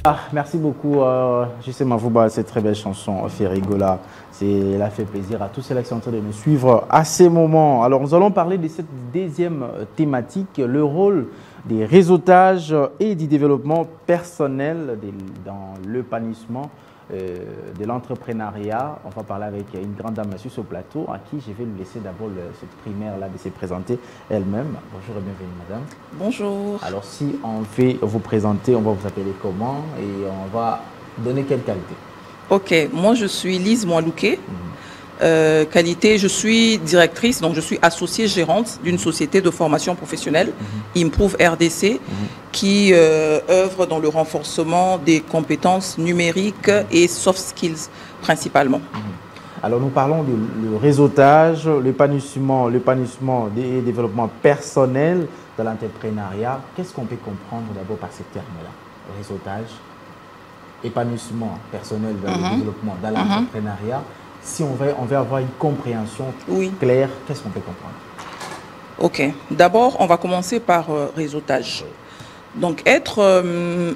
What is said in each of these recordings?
Ah, merci beaucoup, justement, Mavouba, cette très belle chanson, Ferigola. Elle a fait plaisir à tous ceux qui sont en train de nous suivre à ces moments. Alors, nous allons parler de cette deuxième thématique, le rôle des réseautages et du développement personnel dans l'épanouissement de l'entrepreneuriat. On va parler avec une grande dame sur ce plateau à qui je vais lui laisser d'abord cette primaire-là de se présenter elle-même. Bonjour et bienvenue, madame. Bonjour. Alors, si on fait vous présenter, on va vous appeler comment et on va donner quelle qualité? Ok, moi je suis Lise Moalouké. Qualité, je suis directrice, donc je suis associée gérante d'une société de formation professionnelle, Improve RDC, qui œuvre dans le renforcement des compétences numériques et soft skills principalement. Alors nous parlons du réseautage, l'épanouissement et développement personnel de l'entrepreneuriat. Qu'est-ce qu'on peut comprendre d'abord par ces termes-là? Réseautage, épanouissement personnel vers le développement dans l'entrepreneuriat. Si on veut avoir une compréhension claire, qu'est-ce qu'on peut comprendre? Ok, d'abord on va commencer par réseautage. Donc être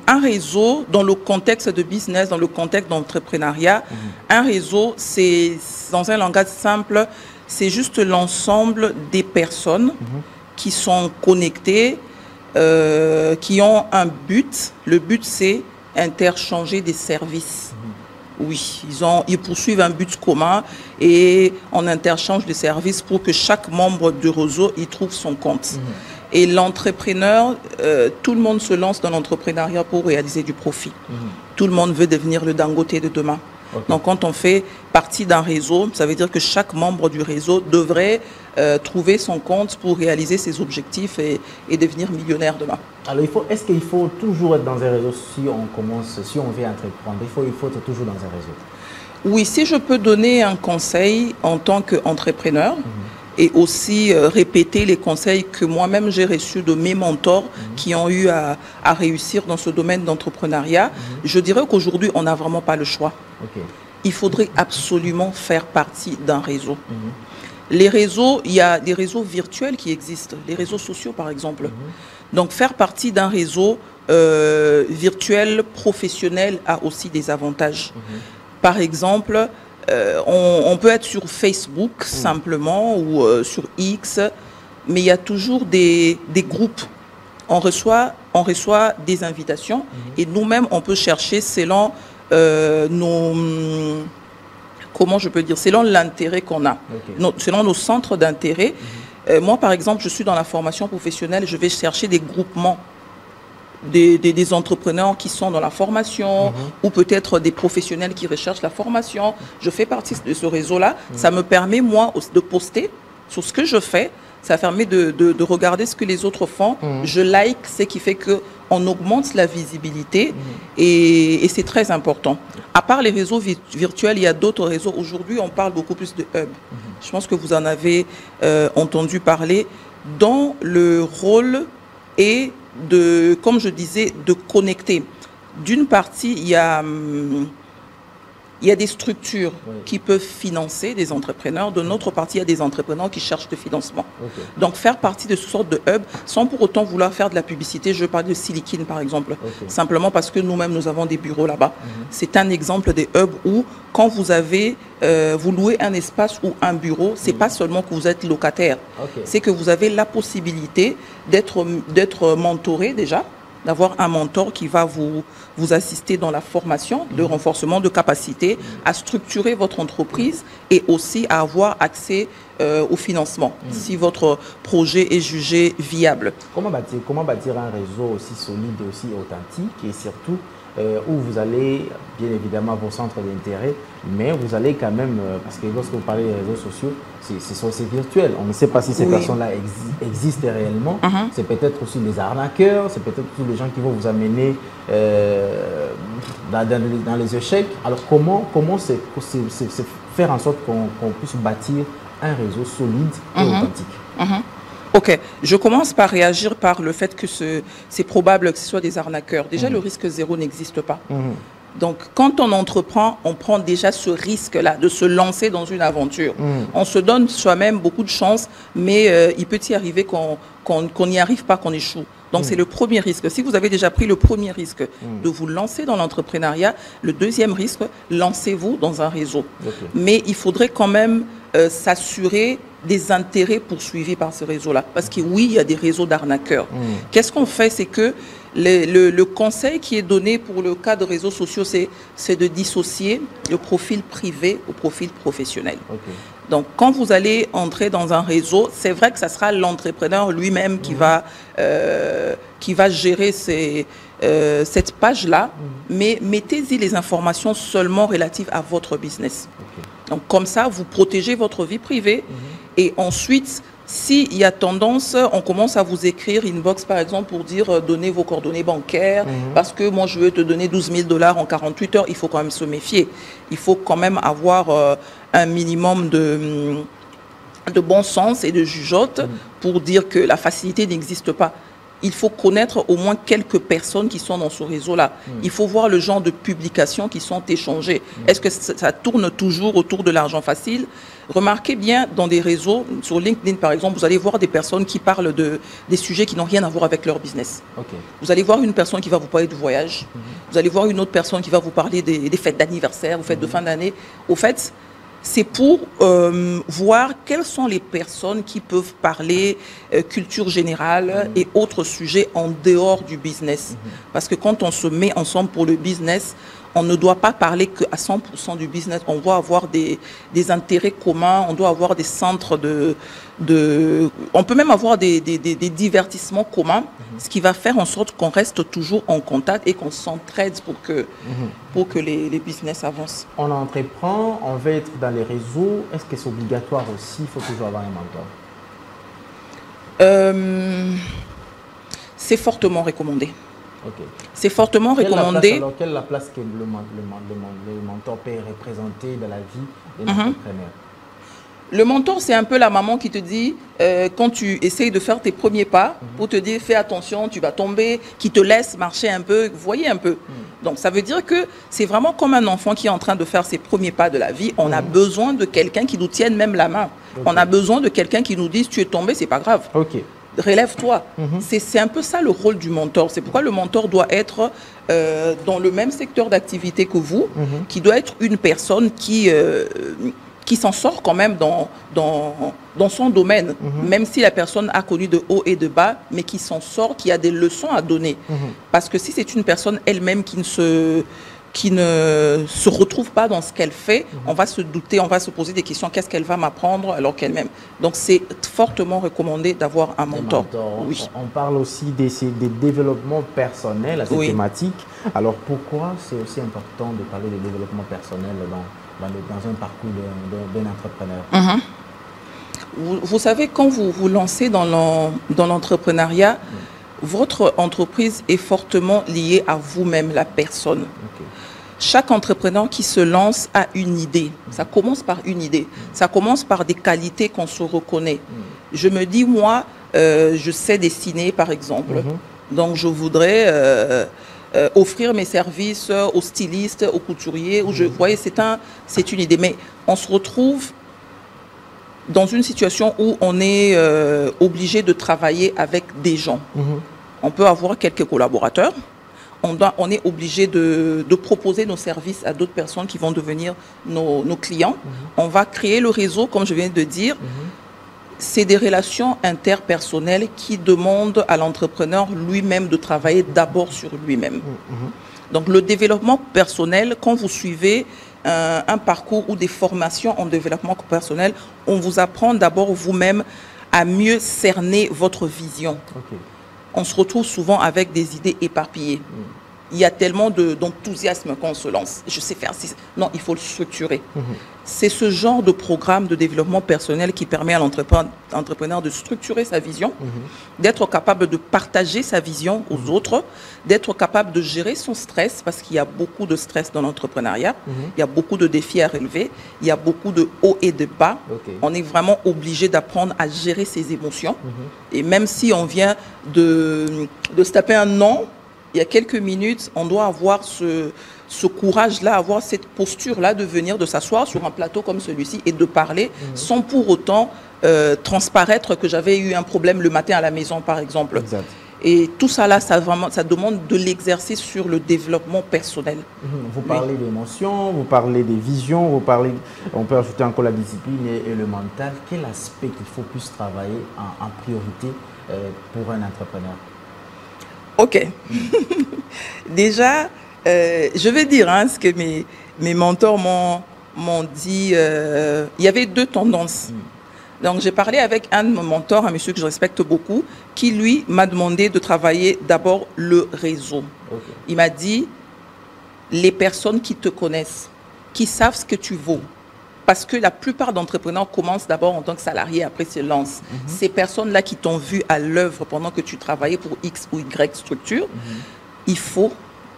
un réseau dans le contexte de business, dans le contexte d'entrepreneuriat, un réseau, c'est, dans un langage simple, c'est juste l'ensemble des personnes qui sont connectées, qui ont un but. Le but, c'est interchanger des services. Oui, ils poursuivent un but commun et on interchange des services pour que chaque membre du réseau y trouve son compte. Et l'entrepreneur, tout le monde se lance dans l'entrepreneuriat pour réaliser du profit. Tout le monde veut devenir le Dangote de demain. Donc quand on fait partie d'un réseau, ça veut dire que chaque membre du réseau devrait trouver son compte pour réaliser ses objectifs et devenir millionnaire demain. Alors est-ce qu'il faut toujours être dans un réseau si on veut entreprendre? Il faut être toujours dans un réseau? Oui, si je peux donner un conseil en tant qu'entrepreneur, et aussi répéter les conseils que moi-même j'ai reçus de mes mentors qui ont eu à réussir dans ce domaine d'entrepreneuriat, je dirais qu'aujourd'hui, on n'a vraiment pas le choix. Il faudrait absolument faire partie d'un réseau. Les réseaux, il y a des réseaux virtuels qui existent, les réseaux sociaux par exemple. Donc faire partie d'un réseau virtuel, professionnel a aussi des avantages. Par exemple, on peut être sur Facebook simplement ou sur X, mais il y a toujours des groupes. On reçoit des invitations et nous-mêmes, on peut chercher selon comment je peux dire, selon l'intérêt qu'on a, selon nos centres d'intérêt. Moi, par exemple, je suis dans la formation professionnelle, je vais chercher des groupements. Des entrepreneurs qui sont dans la formation ou peut-être des professionnels qui recherchent la formation. Je fais partie de ce réseau-là. Ça me permet, moi, de poster sur ce que je fais. Ça permet de regarder ce que les autres font. Je like, ce qui fait qu'on augmente la visibilité et c'est très important. À part les réseaux virtuels, il y a d'autres réseaux. Aujourd'hui, on parle beaucoup plus de hub. Je pense que vous en avez entendu parler, dont le rôle est comme je disais, de connecter. D'une partie, il y a des structures qui peuvent financer des entrepreneurs. De notre partie, il y a des entrepreneurs qui cherchent de financement. Donc, faire partie de ce sorte de hub, sans pour autant vouloir faire de la publicité. Je parle de Silicon, par exemple. Simplement parce que nous-mêmes, nous avons des bureaux là-bas. C'est un exemple des hubs où, quand vous louez un espace ou un bureau, c'est pas seulement que vous êtes locataire. C'est que vous avez la possibilité d'être mentoré déjà, d'avoir un mentor qui va vous assister dans la formation, le renforcement de capacités, à structurer votre entreprise et aussi à avoir accès au financement, si votre projet est jugé viable. Comment bâtir un réseau aussi solide et aussi authentique et surtout où vous allez, bien évidemment, vos centres d'intérêt, mais vous allez quand même, parce que lorsque vous parlez des réseaux sociaux, c'est virtuel. On ne sait pas si ces personnes-là existent réellement. C'est peut-être aussi des arnaqueurs, c'est peut-être tous les gens qui vont vous amener dans les échecs. Alors comment c'est faire en sorte qu'on puisse bâtir un réseau solide et authentique? Ok, je commence par réagir par le fait que c'est probable que ce soit des arnaqueurs. Déjà, le risque zéro n'existe pas. Donc, quand on entreprend, on prend déjà ce risque-là de se lancer dans une aventure. On se donne soi-même beaucoup de chance, mais il peut y arriver qu'on n'y arrive pas, qu'on échoue. Donc, c'est le premier risque. Si vous avez déjà pris le premier risque de vous lancer dans l'entrepreneuriat, le deuxième risque, lancez-vous dans un réseau. Mais il faudrait quand même s'assurer des intérêts poursuivis par ce réseau-là. Parce que oui, il y a des réseaux d'arnaqueurs. Qu'est-ce qu'on fait? C'est que le conseil qui est donné pour le cas de réseaux sociaux, c'est de dissocier le profil privé au profil professionnel. Donc, quand vous allez entrer dans un réseau, c'est vrai que ça sera l'entrepreneur lui-même qui va gérer cette page-là, mais mettez-y les informations seulement relatives à votre business. Donc, comme ça, vous protégez votre vie privée. Et ensuite, s'il y a tendance, on commence à vous écrire inbox, par exemple, pour dire donnez vos coordonnées bancaires, parce que moi, je veux te donner 12 000 $ en 48 heures. Il faut quand même se méfier. Il faut quand même avoir un minimum de bon sens et de jugeote pour dire que la facilité n'existe pas. Il faut connaître au moins quelques personnes qui sont dans ce réseau-là. Il faut voir le genre de publications qui sont échangées. Est-ce que ça tourne toujours autour de l'argent facile? Remarquez bien, dans des réseaux, sur LinkedIn par exemple, vous allez voir des personnes qui parlent des sujets qui n'ont rien à voir avec leur business. Vous allez voir une personne qui va vous parler du voyage. Vous allez voir une autre personne qui va vous parler des fêtes d'anniversaire, des fêtes de fin d'année. Au fait, c'est pour voir quelles sont les personnes qui peuvent parler culture générale et autres sujets en dehors du business. Parce que quand on se met ensemble pour le business, on ne doit pas parler qu'à 100% du business. On doit avoir des intérêts communs, on doit avoir des centres on peut même avoir des divertissements communs, ce qui va faire en sorte qu'on reste toujours en contact et qu'on s'entraide pour que les business avancent. On entreprend, on veut être dans les réseaux. Est-ce que c'est obligatoire aussi? Il faut toujours avoir un mentor? C'est fortement recommandé. C'est fortement recommandé. Quelle est la place que le mentor peut représenter dans la vie d'un entrepreneur? Le mentor, c'est un peu la maman qui te dit, quand tu essayes de faire tes premiers pas, pour te dire, fais attention, tu vas tomber, qui te laisse marcher un peu, voyez un peu. Donc, ça veut dire que c'est vraiment comme un enfant qui est en train de faire ses premiers pas de la vie. On a besoin de quelqu'un qui nous tienne même la main. On a besoin de quelqu'un qui nous dise, tu es tombé, c'est pas grave. Relève-toi. C'est un peu ça le rôle du mentor. C'est pourquoi le mentor doit être dans le même secteur d'activité que vous, qui doit être une personne qui s'en sort quand même dans son domaine, même si la personne a connu de haut et de bas, mais qui s'en sort, qui a des leçons à donner. Parce que si c'est une personne elle-même qui ne se retrouve pas dans ce qu'elle fait, on va se douter, on va se poser des questions, qu'est-ce qu'elle va m'apprendre alors qu'elle-même. Donc c'est fortement recommandé d'avoir un mentor. Oui. On parle aussi des développements personnels à cette thématique. Alors pourquoi c'est aussi important de parler de développement personnel dans un parcours d'un entrepreneur? Vous savez, quand vous vous lancez dans l'entrepreneuriat, votre entreprise est fortement liée à vous-même, la personne. Chaque entrepreneur qui se lance a une idée. Ça commence par une idée. Ça commence par des qualités qu'on se reconnaît. Je me dis, moi, je sais dessiner, par exemple. Donc, je voudrais offrir mes services aux stylistes, aux couturiers. Vous voyez, c'est une idée. Mais on se retrouve dans une situation où on est obligé de travailler avec des gens. On peut avoir quelques collaborateurs. On est obligé de proposer nos services à d'autres personnes qui vont devenir nos clients. On va créer le réseau, comme je viens de dire. C'est des relations interpersonnelles qui demandent à l'entrepreneur lui-même de travailler d'abord sur lui-même. Donc le développement personnel, quand vous suivez un parcours ou des formations en développement personnel, on vous apprend d'abord vous-même à mieux cerner votre vision. On se retrouve souvent avec des idées éparpillées. Il y a tellement d'enthousiasme quand on se lance. Je sais faire ça. Non, il faut le structurer. C'est ce genre de programme de développement personnel qui permet à l'entrepreneur de structurer sa vision, d'être capable de partager sa vision aux autres, d'être capable de gérer son stress, parce qu'il y a beaucoup de stress dans l'entrepreneuriat, il y a beaucoup de défis à relever, il y a beaucoup de hauts et de bas. On est vraiment obligé d'apprendre à gérer ses émotions. Et même si on vient de se taper un non, il y a quelques minutes, on doit avoir ce courage-là, avoir cette posture-là de venir, de s'asseoir sur un plateau comme celui-ci et de parler sans pour autant transparaître que j'avais eu un problème le matin à la maison, par exemple. Et tout ça là, ça demande de l'exercice sur le développement personnel. Vous parlez d'émotions, vous parlez des visions, on peut ajouter encore la discipline et le mental. Quel aspect qu'il faut plus travailler en priorité pour un entrepreneur? Ok. Déjà, je vais dire ce que mes mentors m'ont dit. Il y avait deux tendances. Donc, j'ai parlé avec un de mes mentors, un monsieur que je respecte beaucoup, qui, lui, m'a demandé de travailler d'abord le réseau. Okay. Il m'a dit, les personnes qui te connaissent, qui savent ce que tu vaux, parce que la plupart d'entrepreneurs commencent d'abord en tant que salariés, après se lancent. Ces personnes-là qui t'ont vu à l'œuvre pendant que tu travaillais pour X ou Y structure, il faut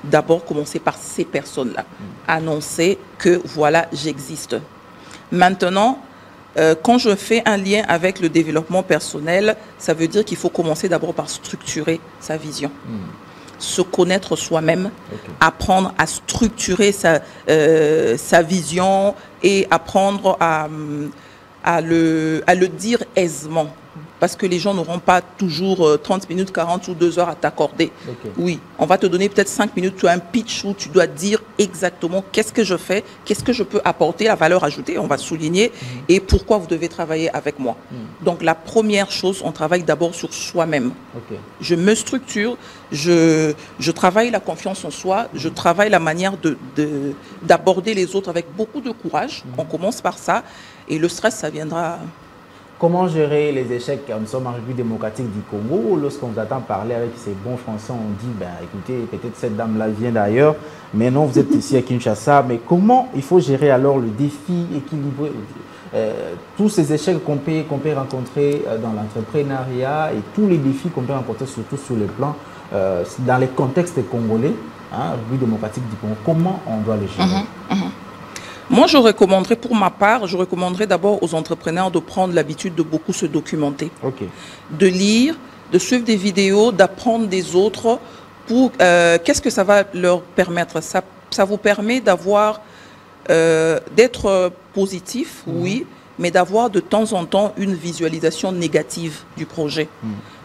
d'abord commencer par ces personnes-là. Annoncer que, voilà, j'existe. Maintenant, quand je fais un lien avec le développement personnel, ça veut dire qu'il faut commencer d'abord par structurer sa vision. Se connaître soi-même, apprendre à structurer sa vision et apprendre à le dire aisément. Parce que les gens n'auront pas toujours 30 minutes, 40 ou 2 heures à t'accorder. Oui, on va te donner peut-être 5 minutes, tu as un pitch où tu dois dire exactement qu'est-ce que je fais, qu'est-ce que je peux apporter, la valeur ajoutée, on va souligner, et pourquoi vous devez travailler avec moi. Donc la première chose, on travaille d'abord sur soi-même. Je me structure, je travaille la confiance en soi, je travaille la manière d'aborder les autres avec beaucoup de courage. On commence par ça, et le stress, ça viendra... Comment gérer les échecs? Nous sommes en République démocratique du Congo. Lorsqu'on vous attend parler avec ces bons Français, on dit, ben, écoutez, peut-être cette dame-là vient d'ailleurs, mais non, vous êtes ici à Kinshasa. Mais comment il faut gérer alors le défi équilibré, tous ces échecs qu'on peut rencontrer dans l'entrepreneuriat et tous les défis qu'on peut rencontrer, surtout sur le plan, dans les contextes congolais, République démocratique du Congo, comment on doit les gérer? Moi, je recommanderais, pour ma part, je recommanderais d'abord aux entrepreneurs de prendre l'habitude de beaucoup se documenter, de lire, de suivre des vidéos, d'apprendre des autres. Pour qu'est-ce que ça va leur permettre? Ça vous permet d'avoir, d'être positif, oui, mais d'avoir de temps en temps une visualisation négative du projet.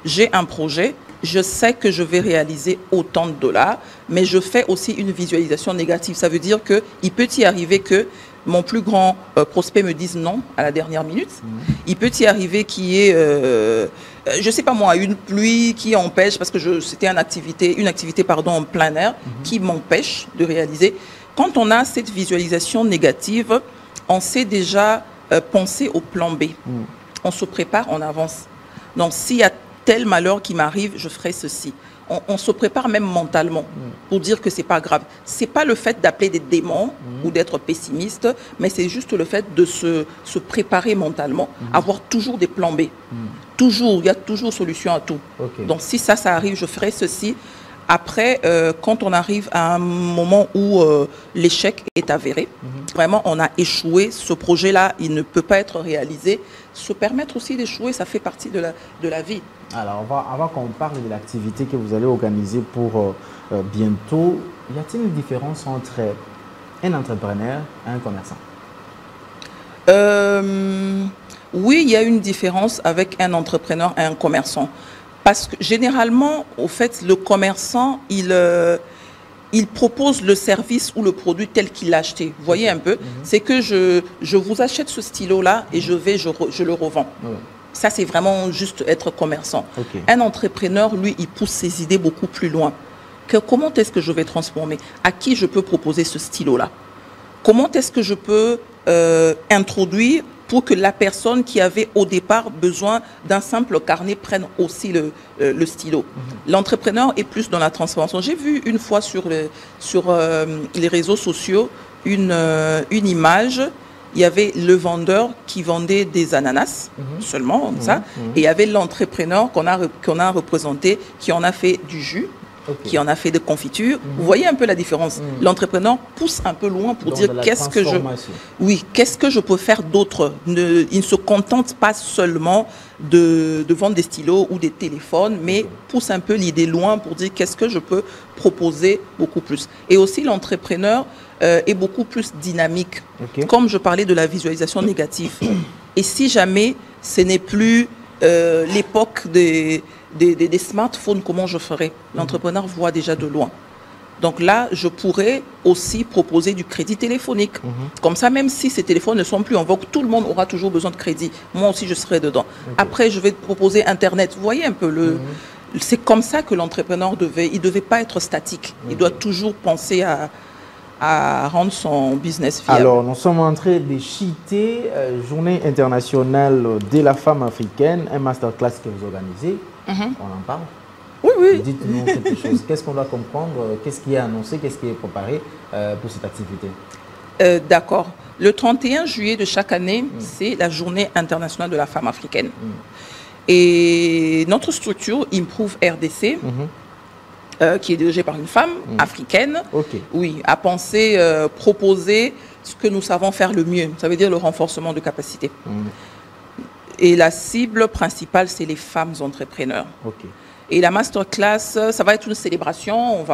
J'ai un projet, je sais que je vais réaliser autant de dollars, mais je fais aussi une visualisation négative. Ça veut dire qu'il peut y arriver que mon plus grand prospect me dise non à la dernière minute. Il peut y arriver qu'il y ait, je ne sais pas moi, une pluie qui empêche, parce que c'était une activité en plein air, qui m'empêche de réaliser. Quand on a cette visualisation négative, on sait déjà penser au plan B. On se prépare, on avance. Donc s'il y a tel malheur qui m'arrive, je ferai ceci. On se prépare même mentalement pour dire que ce n'est pas grave. Ce n'est pas le fait d'appeler des démons ou d'être pessimiste, mais c'est juste le fait de se préparer mentalement, avoir toujours des plans B. Toujours, il y a toujours solution à tout. Donc si ça arrive, je ferai ceci. Après, quand on arrive à un moment où l'échec est avéré, vraiment on a échoué, ce projet-là, il ne peut pas être réalisé. Se permettre aussi d'échouer, ça fait partie de la vie. Alors, avant qu'on parle de l'activité que vous allez organiser pour bientôt, y a-t-il une différence entre un entrepreneur et un commerçant? Oui, il y a une différence avec un entrepreneur et un commerçant. Parce que généralement, au fait, le commerçant, il propose le service ou le produit tel qu'il l'a acheté. Vous voyez un peu? C'est que je vous achète ce stylo-là et je le revends. Ça, c'est vraiment juste être commerçant. Un entrepreneur, lui, il pousse ses idées beaucoup plus loin. Comment est-ce que je vais transformer? À qui je peux proposer ce stylo-là? Comment est-ce que je peux introduire pour que la personne qui avait au départ besoin d'un simple carnet prenne aussi le stylo. L'entrepreneur est plus dans la transformation. J'ai vu une fois sur les réseaux sociaux une image. Il y avait le vendeur qui vendait des ananas seulement, comme ça, et il y avait l'entrepreneur qu'on a représenté qui en a fait du jus. Qui en a fait des confitures. Vous voyez un peu la différence. L'entrepreneur pousse un peu loin pour dire qu'est-ce que je peux faire d'autre. Il ne se contente pas seulement de vendre des stylos ou des téléphones, mais pousse un peu l'idée loin pour dire qu'est-ce que je peux proposer beaucoup plus. Et aussi l'entrepreneur est beaucoup plus dynamique. Comme je parlais de la visualisation négative. Et si jamais ce n'est plus l'époque des smartphones, comment je ferai? L'entrepreneur voit déjà de loin. Donc là, je pourrais aussi proposer du crédit téléphonique. Comme ça, même si ces téléphones ne sont plus en vogue, tout le monde aura toujours besoin de crédit. Moi aussi, je serai dedans. Après, je vais proposer Internet. Vous voyez un peu le... C'est comme ça que l'entrepreneur il devait pas être statique. Il doit toujours penser à rendre son business fiable. Alors, nous sommes en train de chiter Journée internationale de la femme africaine, un masterclass que vous organisez. On en parle? Oui, oui. Dites-nous quelque chose. Qu'est-ce qu'on doit comprendre? Qu'est-ce qui est annoncé? Qu'est-ce qui est préparé pour cette activité? D'accord. Le 31 juillet de chaque année, c'est la Journée internationale de la femme africaine. Et notre structure, Improve RDC, qui est dirigée par une femme africaine, oui, a pensé proposer ce que nous savons faire le mieux. Ça veut dire le renforcement de capacités. Et la cible principale, c'est les femmes entrepreneurs. Et la masterclass, ça va être une célébration.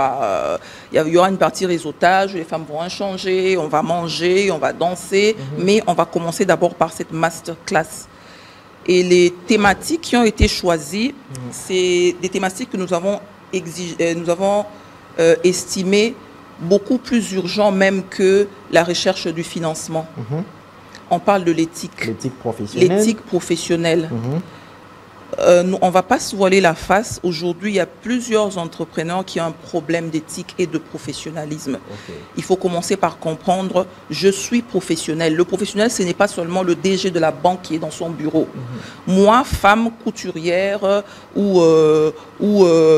Il y aura une partie réseautage où les femmes vont échanger, on va manger, on va danser. Mais on va commencer d'abord par cette masterclass. Et les thématiques qui ont été choisies, c'est des thématiques que nous avons estimées beaucoup plus urgentes même que la recherche du financement. On parle de l'éthique. L'éthique professionnelle. L'éthique professionnelle. On ne va pas se voiler la face. Aujourd'hui, il y a plusieurs entrepreneurs qui ont un problème d'éthique et de professionnalisme. Il faut commencer par comprendre, je suis professionnel. Le professionnel, ce n'est pas seulement le DG de la banque qui est dans son bureau. Moi, femme couturière ou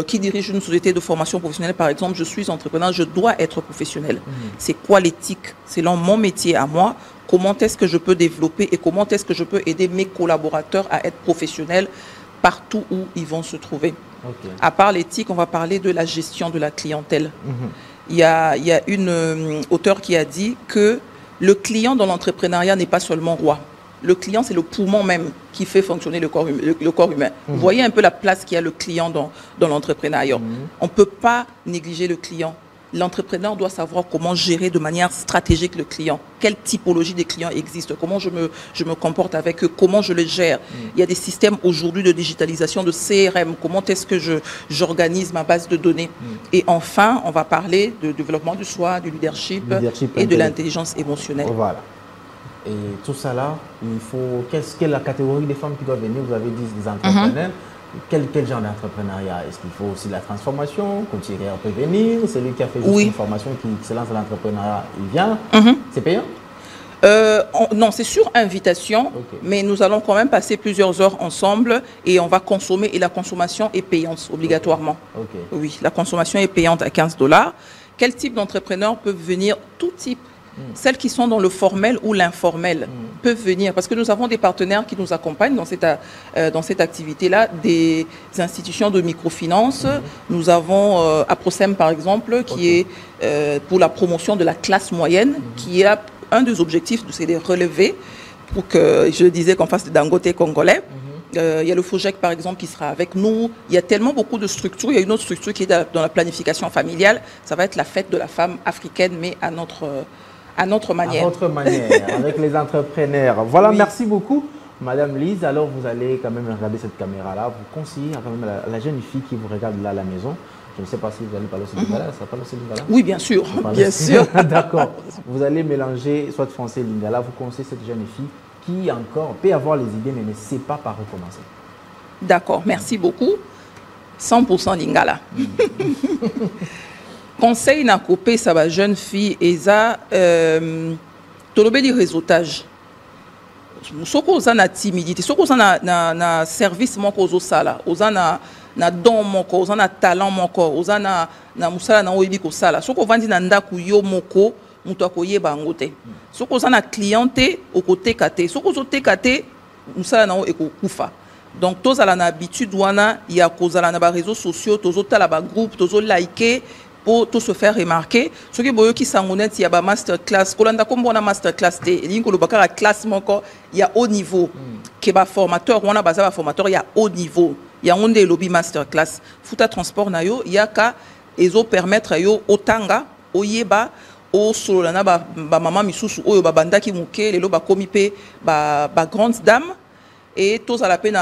qui dirige une société de formation professionnelle, par exemple, je suis entrepreneur, je dois être professionnel. C'est quoi l'éthique? Selon mon métier à moi, comment est-ce que je peux développer et comment est-ce que je peux aider mes collaborateurs à être professionnels partout où ils vont se trouver. À part l'éthique, on va parler de la gestion de la clientèle. Il y a une auteure qui a dit que le client dans l'entrepreneuriat n'est pas seulement roi. Le client, c'est le poumon même qui fait fonctionner le corps humain. Vous voyez un peu la place qu'il y a le client dans l'entrepreneuriat. On ne peut pas négliger le client. L'entrepreneur doit savoir comment gérer de manière stratégique le client. Quelle typologie de clients existe? Comment je me comporte avec eux? Comment je les gère? Il y a des systèmes aujourd'hui de digitalisation, de CRM. Comment est-ce que j'organise ma base de données? Et enfin, on va parler de développement du soi, du leadership et de l'intelligence émotionnelle. Voilà. Et tout ça là, il faut... Quelle est la catégorie des femmes qui doivent venir? Vous avez dit des entrepreneurs. Quel genre d'entrepreneuriat? Est-ce qu'il faut aussi de la transformation? Couturière peut venir? Celui qui a fait juste une formation, qui se lance dans l'entrepreneuriat, il vient? C'est payant? Non, c'est sur invitation, mais nous allons quand même passer plusieurs heures ensemble et on va consommer. Et la consommation est payante obligatoirement. Oui, la consommation est payante à $15. Quel type d'entrepreneurs peuvent venir? Tout type. Celles qui sont dans le formel ou l'informel peuvent venir parce que nous avons des partenaires qui nous accompagnent dans cette activité-là, des institutions de microfinance. Nous avons Aprocem par exemple qui est pour la promotion de la classe moyenne, qui a un des objectifs, c'est de relever pour que, je disais, qu'on fasse des Dangote congolais. Il y a le FOGEC par exemple qui sera avec nous. Il y a tellement beaucoup de structures. Il y a une autre structure qui est dans la planification familiale. Ça va être la fête de la femme africaine, mais à notre manière. À votre manière, avec les entrepreneurs. Voilà, merci beaucoup, Madame Lise. Alors, vous allez quand même regarder cette caméra-là. Vous conseillez quand même la jeune fille qui vous regarde là à la maison. Je ne sais pas si vous allez parler au Lingala. Ça parle au Lingala? Oui, bien sûr. Bien sûr. D'accord. Vous allez mélanger soit français et Lingala. Vous conseillez cette jeune fille qui encore peut avoir les idées, mais ne sait pas par où commencer. D'accord. Merci beaucoup. 100% Lingala. Conseil n'a coupé sa jeune fille et ça tolobé du réseautage. Soko oza na timidité, soko oza na service moko ozo sala, oza na don moko, oza na talent moko, oza na musala na oyebi ko sala. Soko vandi na ndaku yo moko, muto akoyeba ngo te. Soko oza na cliente okoteka te. Soko ozo teka te, musala na o ekokufa. Donc tozala na habitude wana ya kozala na ba réseaux sociaux, tozo tala ba groupe, tozo liker pour tout se faire remarquer. Ce qui est qui s'engonette, il y a une masterclass. Quand on a une masterclass, il y a une classe, il y a haut niveau. Qui est formateur, on a un formateur, il y a haut niveau. Il y a un des lobby masterclass. Fouta transport, il y a qu'à permettre au tanga, au yeba, au solana, maman misusu, au banda qui mouke, les loba komipe, grande dame. Et tous à la peine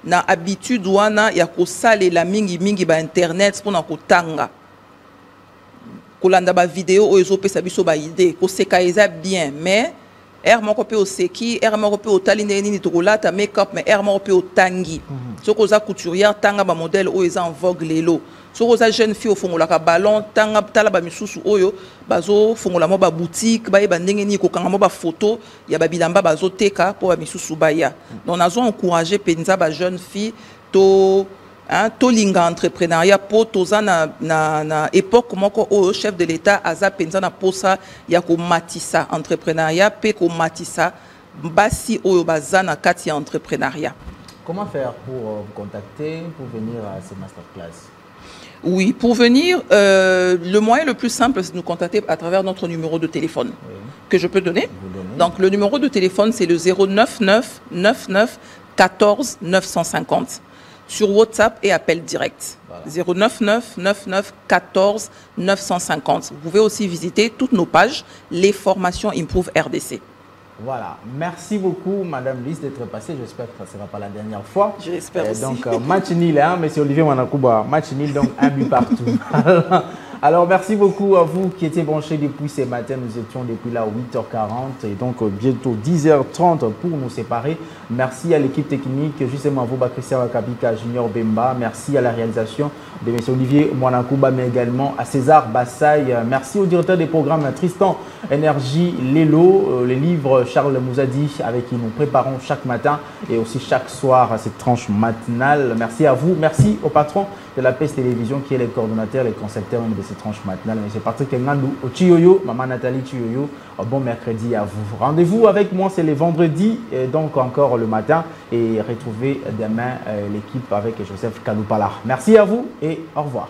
na habitude wana ya kosalela mingi ba internet pour na kotanga kolanda ba vidéo oyo ezopesa biso ba idée koseka eza bien mais air moko pe oseki air moko pe otali nini tokolata make up mais air moko pe otangi soko za couturière tanga ba modèle oyo eza en vogue lelo soko za jeune fille ofongola ka ballon tanga tala ba misusu oyo bazo fongola mo ba boutique ba yeba ndenge ni kokanga mo ba photo ya ba bilamba bazo teka po ba misusu baya donc nazo encourager penza ba jeune fille to to linga entrepreneuriat po toza na époque moko o chef de l'état aza penza na posa ya ko matisa entrepreneuriat pe ko matisa basi oyo baza na kati ya entrepreneuriat. Comment faire pour vous contacter pour venir à ces masterclass? Oui, pour venir, le moyen le plus simple, c'est de nous contacter à travers notre numéro de téléphone que je peux donner. Donc, le numéro de téléphone, c'est le 099 99 14 950. Sur WhatsApp et appel direct. Voilà. 099 99 14 950. Vous pouvez aussi visiter toutes nos pages, les formations Improve RDC. Voilà, merci beaucoup Madame Lise d'être passée, j'espère que ça ne sera pas la dernière fois. J'espère aussi. Donc match nul, hein, Monsieur Olivier Wanakouba, match nul, donc un but partout. Alors merci beaucoup à vous qui étiez branchés depuis ce matin, nous étions depuis là 8h40 et donc bientôt 10h30 pour nous séparer. Merci à l'équipe technique, justement à vous, Christian Wakabika, Junior Bemba, merci à la réalisation de M. Olivier Mwanakouba, mais également à César Bassaï. Merci au directeur des programmes Tristan Énergie Lelo, les livres Charles Mouzadi avec qui nous préparons chaque matin et aussi chaque soir à cette tranche matinale. Merci à vous, merci au patron de la PES Télévision qui est le coordonnateur, le concepteur de cette tranche matinale. M. Patrick Ngandou, au Chiyoyo, Maman Nathalie Chiyoyo, bon mercredi à vous. Rendez-vous avec moi, c'est les vendredis, donc encore le matin et retrouvez demain l'équipe avec Joseph Kaloupala. Merci à vous et au revoir.